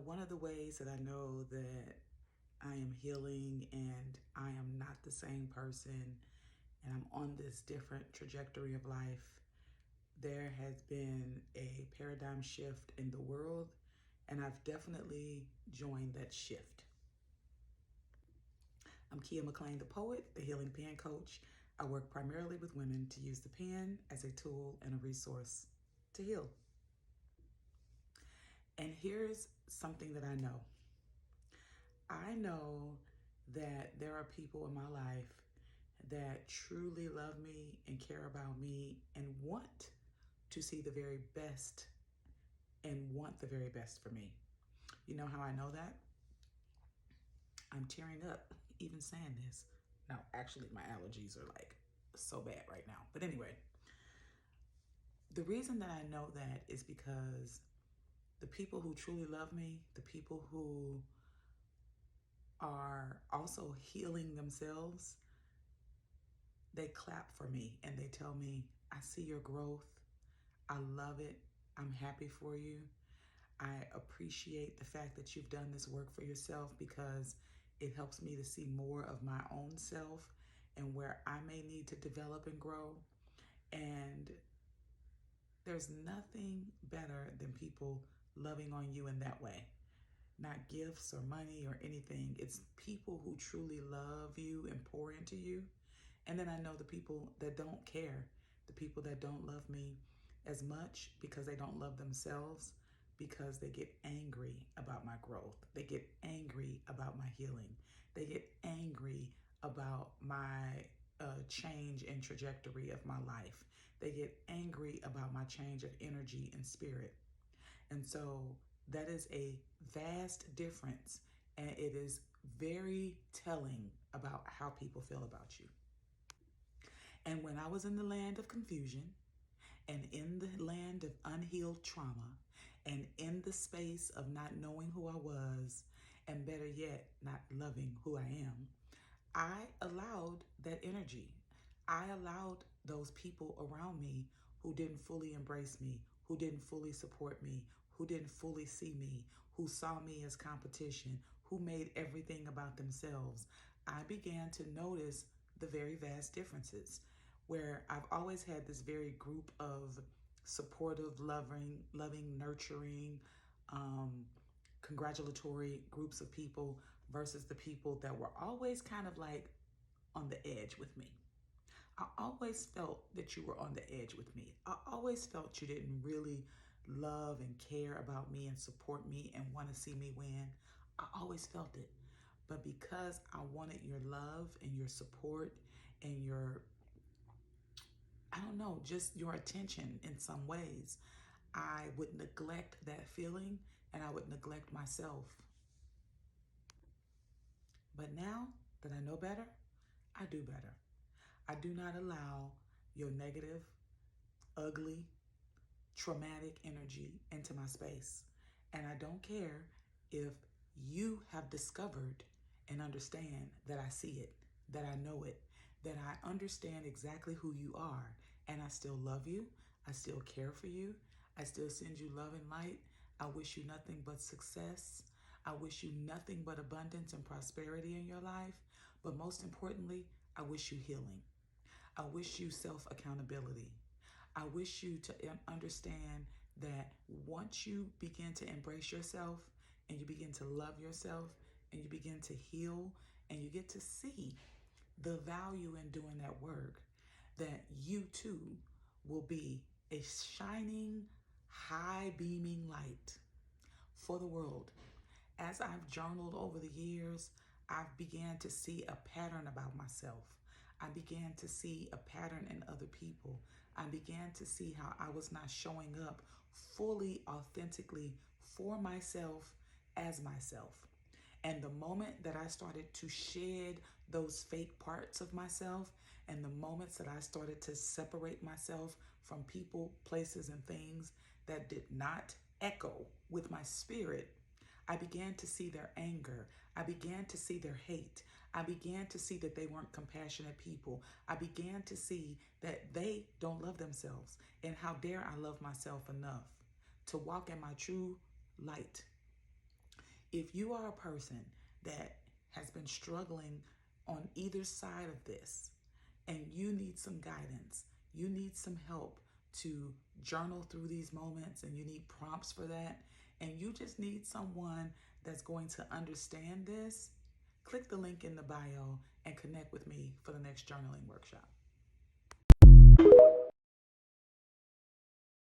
One of the ways that I know that I am healing and I am not the same person and I'm on this different trajectory of life, there has been a paradigm shift in the world, and I've definitely joined that shift. I'm Kia McLean, the poet, the healing pen coach. I work primarily with women to use the pen as a tool and a resource to heal. And here's something that I know. I know that there are people in my life that truly love me and care about me and want to see the very best and want the very best for me. You know how I know that? I'm tearing up even saying this. No, actually, my allergies are like so bad right now. But anyway, the reason that I know that is because the people who truly love me, the people who are also healing themselves, they clap for me and they tell me, I see your growth. I love it. I'm happy for you. I appreciate the fact that you've done this work for yourself because it helps me to see more of my own self and where I may need to develop and grow. And there's nothing better than people loving on you in that way. Not gifts or money or anything. It's people who truly love you and pour into you. And then I know the people that don't care, the people that don't love me as much because they don't love themselves, because they get angry about my growth. They get angry about my healing. They get angry about my change and trajectory of my life. They get angry about my change of energy and spirit. And so that is a vast difference, and it is very telling about how people feel about you. And when I was in the land of confusion and in the land of unhealed trauma and in the space of not knowing who I was, and better yet, not loving who I am, I allowed that energy. I allowed those people around me who didn't fully embrace me, who didn't fully support me, who didn't fully see me, who saw me as competition, who made everything about themselves. I began to notice the very vast differences where I've always had this very group of supportive, loving, nurturing, congratulatory groups of people versus the people that were always kind of like on the edge with me. I always felt that you were on the edge with me. I always felt you didn't really love and care about me and support me and want to see me win. I always felt it. But because I wanted your love and your support and your, I don't know, just your attention in some ways, I would neglect that feeling and I would neglect myself. But now that I know better, I do better. I do not allow your negative, ugly, traumatic energy into my space. And I don't care if you have discovered and understand that I see it, that I know it, that I understand exactly who you are, and I still love you. I still care for you. I still send you love and light. I wish you nothing but success. I wish you nothing but abundance and prosperity in your life. But most importantly, I wish you healing. I wish you self-accountability. I wish you to understand that once you begin to embrace yourself and you begin to love yourself and you begin to heal and you get to see the value in doing that work, that you too will be a shining, high beaming light for the world. As I've journaled over the years, I've began to see a pattern about myself. I began to see a pattern in other people. I began to see how I was not showing up fully, authentically for myself as myself. And the moment that I started to shed those fake parts of myself, and the moments that I started to separate myself from people, places, and things that did not echo with my spirit, I began to see their anger. I began to see their hate. I began to see that they weren't compassionate people. I began to see that they don't love themselves. And how dare I love myself enough to walk in my true light, If you are a person that has been struggling on either side of this and you need some guidance, you need some help to journal through these moments, and you need prompts for that, and you just need someone that's going to understand this, click the link in the bio and connect with me for the next journaling workshop.